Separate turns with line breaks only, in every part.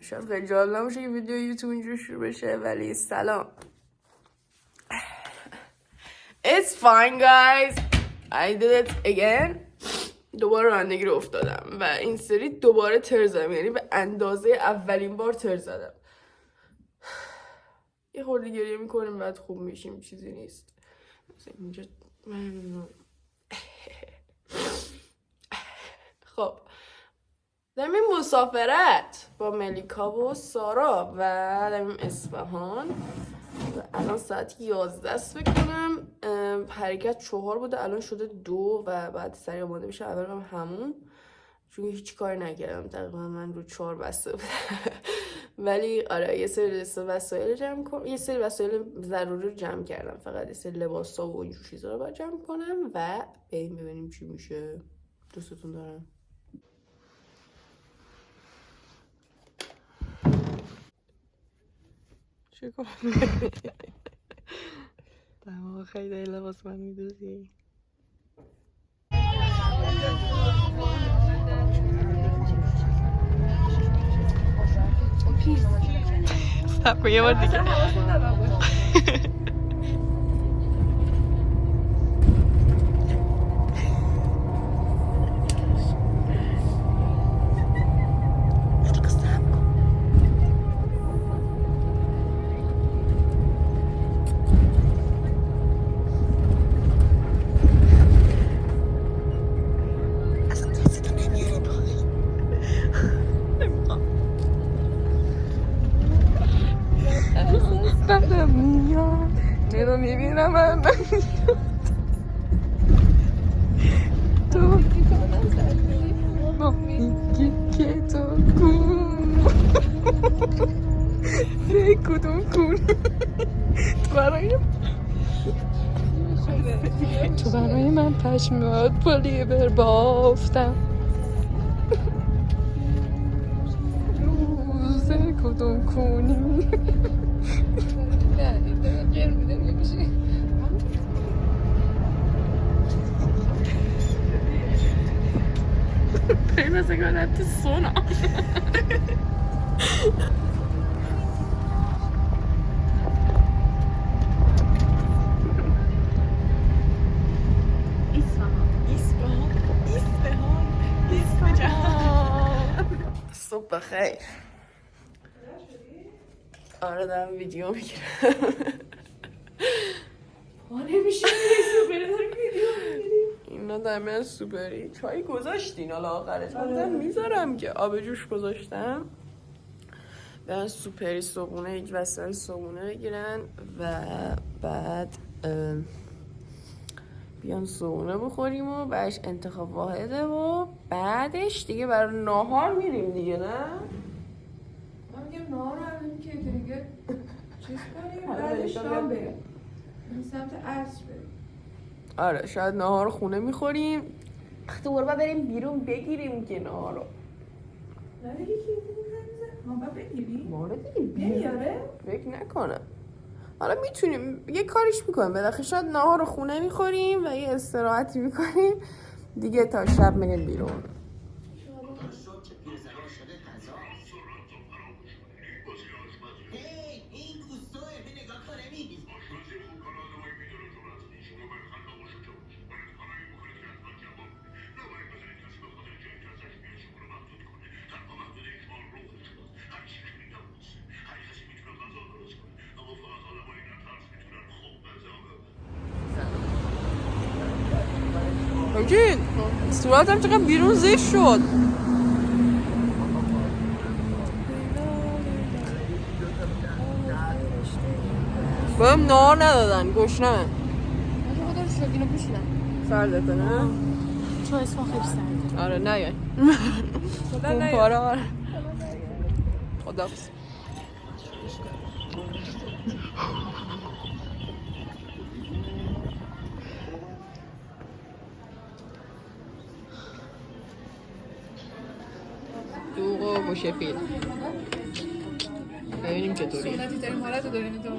شاید خیلی جالب نباشه که ویدیو یوتیوب اینجور شروع بشه، ولی سلام. It's fine guys, I did it again. دوباره رانندگی رو افتادم و این سری دوباره تر زدم، یعنی به اندازه اولین بار تر زدم. یه خورده گریه میکنیم بعد خوب میشیم، چیزی نیست. اینجا خب داریم این مسافرت با ملیکا و سارا و داریم اصفهان و الان ساعت 11 است فکر کنم. حرکت 4 بوده الان شده 2 و بعد سریع آماده میشه اول هم همون، چون هیچ کاری نکردم تقریبا من رو 4 بسته بودم. ولی آره یه سری وسایل جمع کنم، یه سری وسایل ضروری رو جمع کردم، فقط یه سری لباسا و اینجور چیزا رو باید جمع کنم و بریم ببینیم چی میشه. دوستتون دارم. چیکار دماغ خیلی لباس من میدوزی. سب کن یه بار دیگه. تو میبینم من تو با میگی که تو کون کدوم کون تو برای من پشمات پلیور بافتم روزه کدوم کونی Prima seconda persona. صبح بخیر. آره دارم ویدیو میگیرم. نمیشه اینا دارم سوپری چای گذاشتین حالا آخرش من میذارم که آب جوش گذاشتم. برن سوپری صبحونه یک وسایل صبحونه بگیرن و بعد بیان صبحونه بخوریم و بعدش انتخاب واحده و بعدش دیگه برای ناهار میریم دیگه. نه
من میگم ناهار رو همین که دیگه چیز کنیم بعدش شام بریم این سمت عصر بریم.
آره شاید ناهار خونه میخوریم دوباره باید بریم بیرون بگیریم که ناهار رو.
نه دیگه که ما باید بگیریم؟
ما رو دیگه
نمیاره؟
فکر نکنم. حالا میتونیم یه کاریش میکنیم بالاخره شاید ناهار رو خونه میخوریم و یه استراحتی میکنیم دیگه تا شب میریم بیرون. همچین صورتم چقدر بیرون زشت شد. بایم نهار ندادن گشنمه.
من تو خدا رو شد اینو پوشیدم
سردته نه؟
چون اسما خیلی سرده.
آره نیای
خدا نیای
پارا خدا بس. دوغ و گوشه‌فیل ببینیم چطوریه.
سنتی ترین حالت رو داریم اینجا.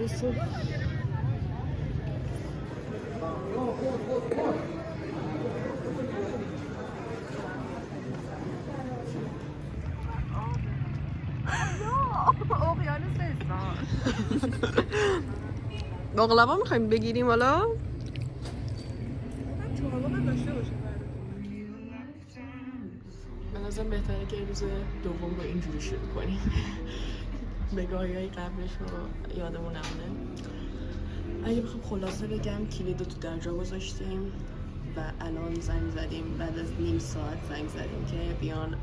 تیرامیسو.
اقیانوس اصفهان.
باقلوا میخوایم بگیریم حالا؟ من ازم بهتره که روز دوم رو اینجوری شروع کنیم. بگاهی های قبلش رو یادمون نمونه. اگه بخوام خلاصه بگم کلیدو تو درجا گذاشتیم و الان زنگ زدیم، بعد از نیم ساعت زنگ زدیم که بیان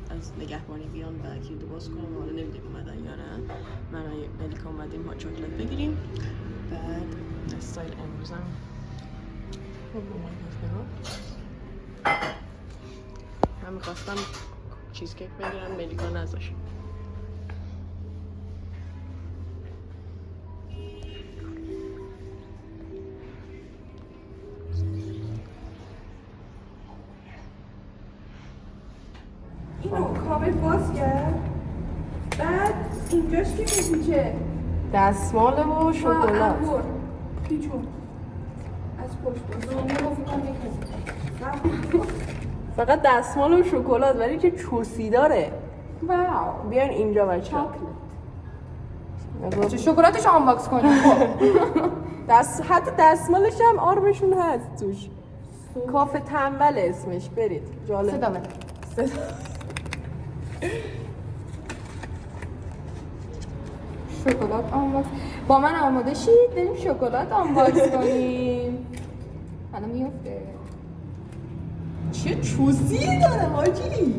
از نگهبانی بیان و کلیدو باز کنم. حالا نمیدونیم اومدن یا نه. من و ملیکا اومدیم ما چاکلت بگیریم. بعد استایل امروزم من میخواستم چیزکیک بگیرم، ملیکا نذاشت.
اینو کابل باز کرد. بعد اینجاش که میپیچه
دستمال و شکلات.
پیچون از پشت
فقط دستمال و شکلات ولی که چوسی داره.
واو.
بیاین اینجا بچه.
چه شکلاتش آنباکس کنیم.
حتی دستمالش هم آرمشون هست توش. کافه تنبل اسمش. برید جالب.
صدا بده. شکلات آنباکس. با من آماده شید بریم شکلات آنباکس کنیم. الان میفته.
چه چوسی داره ماجی.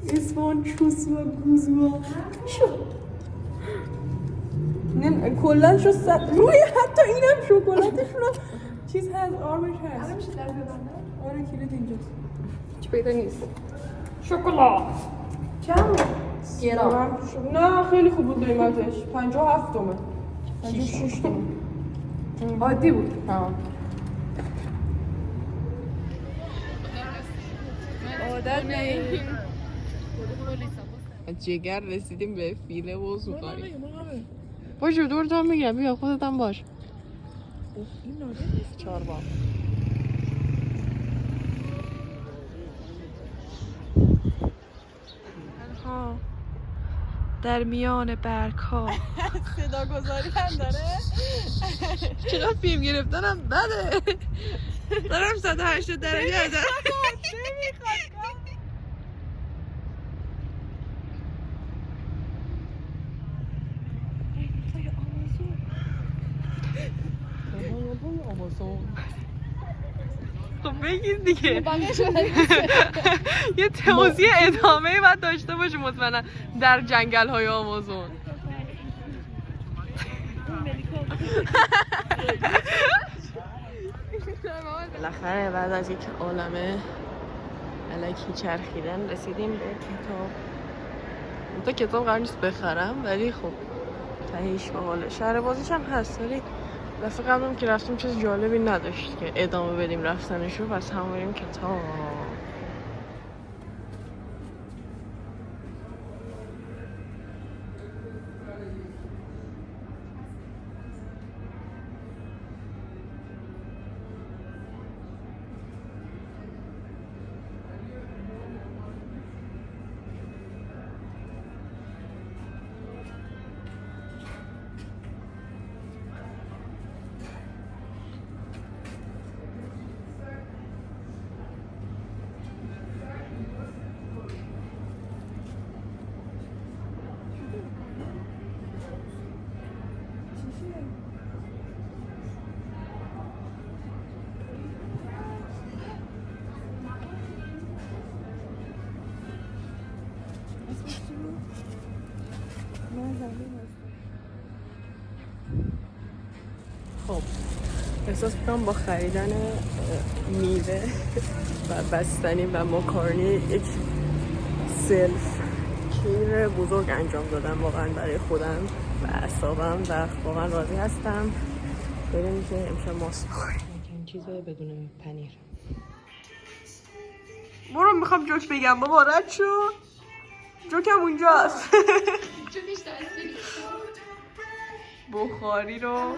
اسمان چوسو و گوزو. کلن شو روی حتی اینم شکلاتشون چیز هست، آرمش هست.
الان میشه در ببندم.
آره کلید اینجاست.
هیچ پیدا نیست. شکلات چند؟ گرام.
نه خیلی خوب بود قیمتش. 57 تومه. 56 تومه.
عادی بود.
ها.
عادت نه.
جگر رسیدیم به فیله و سوخاری. باشه دور تا میگیرم، بیا خودت هم باش. این ناده نیست. 4 بار.
در میان برگ ها
صدا گذاری هم داره. چقدر فیلم گرفتنم بده. دارم 180 درجه دارم. خب بگیر دیگه. یه توضیح ادامه باید داشته باشه مطمئنا در جنگل های آمازون. بالاخره بعد از یک عالمه الکی چرخیدن رسیدیم به کتاب. تا کتاب قرار نیست بخرم ولی خب تهیش باحاله. شهر بازیش هم هست ولی دفعه قبلم که رفتیم چیز جالبی نداشت که ادامه بدیم رفتنشو، پس هم بریم کتاب. خب احساس میکنم با خریدن میوه و بستنی و ماکارونی یک سلف کیر بزرگ انجام دادم واقعا برای خودم و اعصابم و واقعا راضی هستم. بریم که امشب ماست بخوریم. این چیزه بدون پنیر. برو میخوام جوک بگم بابا رد شو. جوکم اونجاست. بخاری رو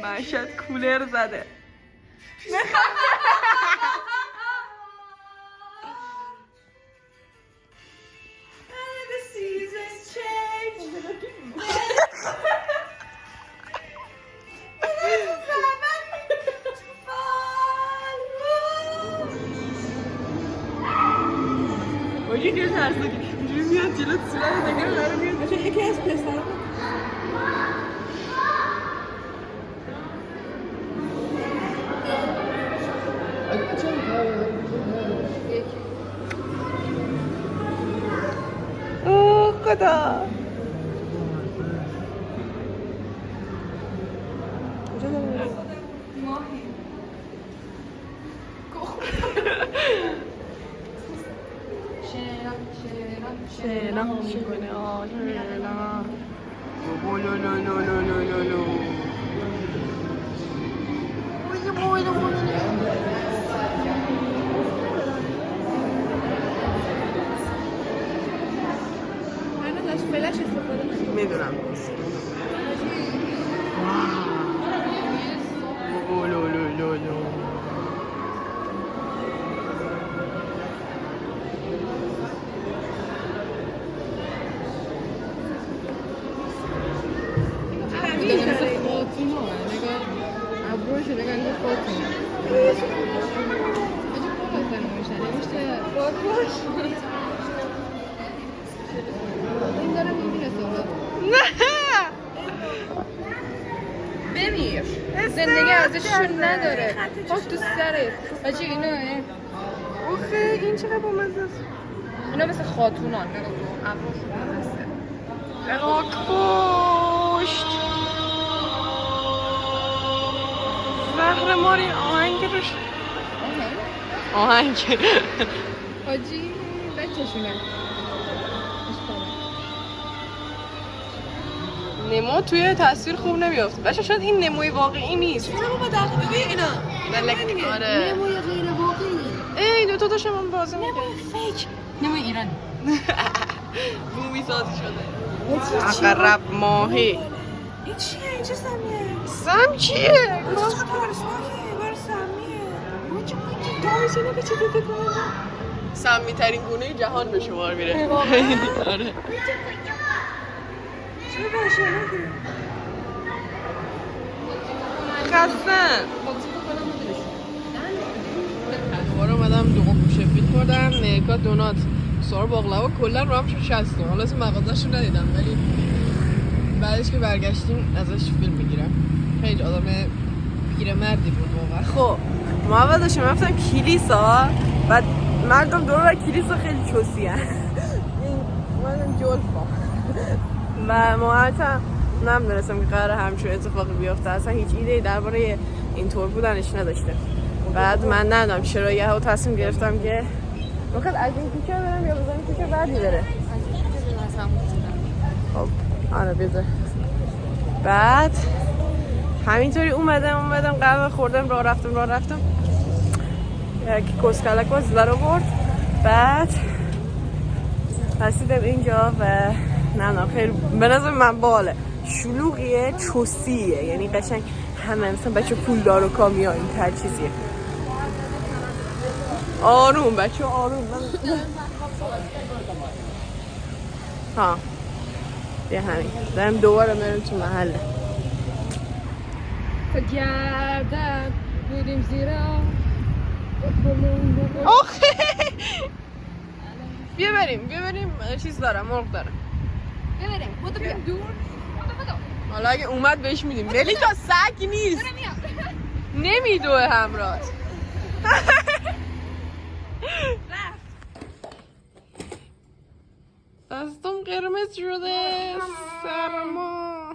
مشهد کولر زده. اوجی که ترسناکی اینجوری میاد جلو صورت نگره داره میاد بشه یکی از پسر اوه خدا شیران میکنه شیران بولو لو لو لو لو لو لو
من ازش فلش استفاده میکنم.
میدونم بولو لو لو لو
بمیر زندگی ارزششون نداره. خاک تو سرت حاجی.
اوخه این چقدر بامزه است.
اینا مثل خاتونان نگاه کن ابروشون بسته.
نگاه پشت زهر ماری آهنگ روش آهنگ
حاجی بچه‌شونه.
نمو توی تصویر خوب نمیافته. بچه شاید این نموی واقعی نیست. چرا بابا دقیقه ببین اینا بلک آره
نموی غیر واقعی.
ای دوتا داشتم هم بازی میکنم.
نموی فیک. نموی ایرانی.
بومی سازی شده. عقرب ماهی.
این چیه؟ این چه سمیه؟
سم چیه؟
این چه ترسناکه؟ بار سمیه. دامی چه نگه چه دیده کنه؟
سمی ترین گونه جهان به شمار میره. آره.
چه باشناکه؟
خستن. دوباره اومدم دو قفل شفید خوردم. مرکا دونات سوار باقلوا کلا رو هم شد 60. حالا اسم مغازه‌شو ندیدم ولی بعدش که برگشتیم ازش فیلم میگیرم. خیلی آدم پیرمردی بود واقعا. خب ما اول داشتیم رفتم کلیسا بعد مردم دور کلیسا خیلی چوسی هن. اومدم جلفا و ما حتی نمیدونستم که قراره همچون اتفاقی بیفته. اصلا هیچ ایده‌ای درباره اینطور بودنش نداشته. بعد من ندونم چرا یهو تصمیم گرفتم که میخواد از این کوچه برم یا بزنم کوچه بعدی بره. خب آره بذار. بعد همینطوری اومدم قهوه خوردم راه رفتم یک کسکلک باز در برد. بعد رسیدم اینجا و نه خیلی به نظر من باله شلوغیه چوسیه یعنی قشنگ همه مثلا بچه پولدار و کامیا این تر چیزیه. آروم بچه آروم ها یه همین دارم دوباره میرم تو محله.
تا گردن بودیم زیرا.
آخه بیا بریم چیز دارم مرغ دارم.
بریم بودو بیا دور. بودو
حالا اگه اومد بهش میدیم. ملیکا سگ نیست نمیدوه همراه. دستم قرمز شده سرما.